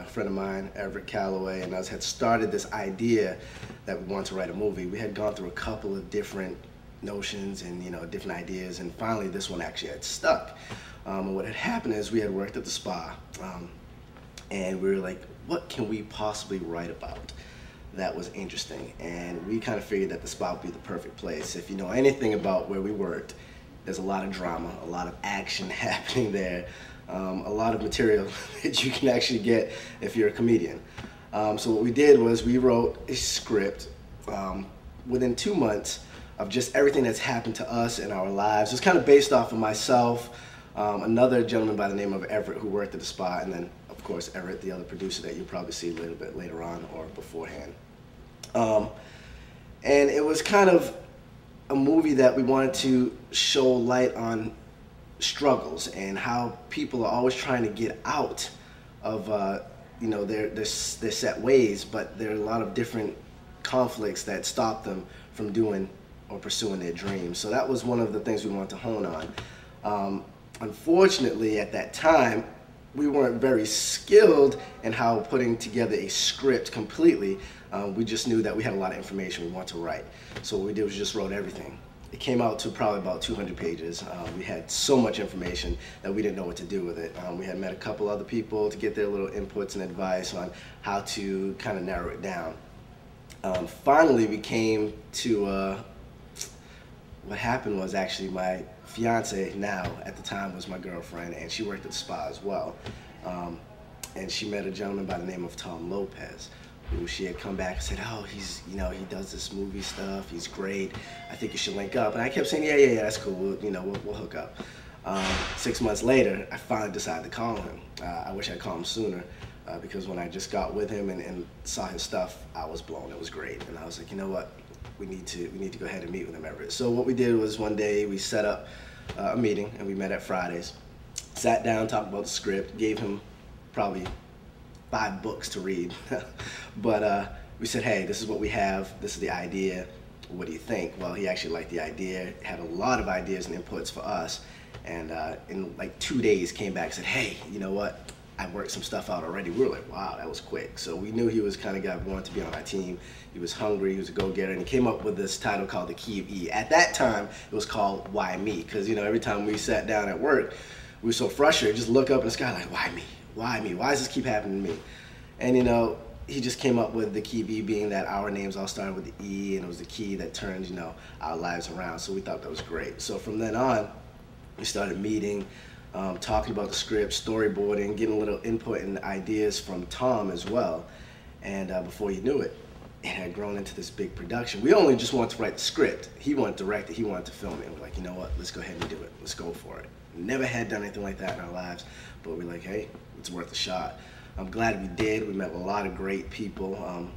friend of mine, Everett Calloway, and us had started this idea that we wanted to write a movie. We had gone through a couple of different notions and different ideas, and finally this one actually had stuck. And what had happened is we had worked at the spa, and we were like, what can we possibly write about that was interesting? And we kind of figured that the spa would be the perfect place. If you know anything about where we worked, there's a lot of drama, a lot of action happening there, a lot of material that you can actually get if you're a comedian. So what we did was we wrote a script within 2 months of just everything that's happened to us in our lives. It's kind of based off of myself, another gentleman by the name of Everett who worked at the spa, and then of course Everett, the other producer that you'll probably see a little bit later on or beforehand. And it was kind of a movie that we wanted to show light on struggles and how people are always trying to get out of their set ways, but there are a lot of different conflicts that stop them from doing or pursuing their dreams. So that was one of the things we wanted to hone on. Unfortunately, at that time, we weren't very skilled in how putting together a script completely. We just knew that we had a lot of information we wanted to write. So what we did was just wrote everything. It came out to probably about 200 pages. We had so much information that we didn't know what to do with it. We had met a couple other people to get their little inputs and advice on how to kind of narrow it down. Finally, we came to what happened was actually my fiance now at the time was my girlfriend, and she worked at the spa as well. And she met a gentleman by the name of Tom Lopez, who she had come back and said, oh, he's, he does this movie stuff, he's great, I think you should link up. And I kept saying, yeah, that's cool, we'll hook up. 6 months later, I finally decided to call him. I wish I'd called him sooner, because when I just got with him and saw his stuff, I was blown. It was great. And I was like, you know what? We need to go ahead and meet with him, Everett. So what we did was one day we set up a meeting, and we met at Fridays. Sat down, talked about the script, gave him probably 5 books to read. But we said, hey, this is what we have, this is the idea, what do you think? Well, he actually liked the idea, had a lot of ideas and inputs for us, and in like 2 days came back and said, hey, you know what? I worked some stuff out already. We were like, wow, that was quick. So we knew he was kind of guy who wanted to be on our team. He was hungry, he was a go-getter, and he came up with this title called The Key of E. At that time, it was called Why Me? Because every time we sat down at work, we were so frustrated, just look up in the sky like, why me? Why me? Why does this keep happening to me? And he just came up with the key of E being that our names all started with the E, and it was the key that turns, our lives around. So we thought that was great. So from then on, we started meeting, talking about the script, storyboarding, getting a little input and ideas from Tom as well. And before you knew it, it had grown into this big production. We only just wanted to write the script. He wanted to direct it, he wanted to film it. We're like, you know what, let's go ahead and do it. Let's go for it. Never had done anything like that in our lives, but we're like, hey, it's worth a shot. I'm glad we did. We met a lot of great people.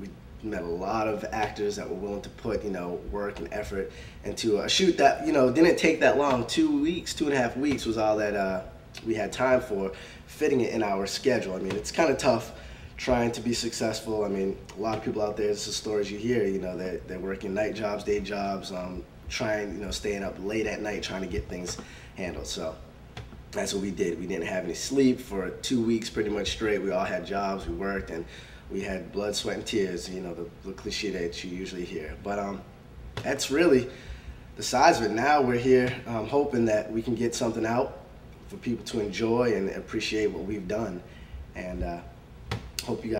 We met a lot of actors that were willing to put, work and effort into a shoot that, didn't take that long. 2 weeks, 2.5 weeks was all that we had time for, fitting it in our schedule. I mean, it's kind of tough trying to be successful. I mean, a lot of people out there, this is stories you hear, they're working night jobs, day jobs, trying, staying up late at night trying to get things handled. So that's what we did. We didn't have any sleep for 2 weeks pretty much straight. We all had jobs, we worked, and we had blood, sweat, and tears, the cliche that you usually hear. But that's really the size of it. Now we're here hoping that we can get something out for people to enjoy and appreciate what we've done. And hope you guys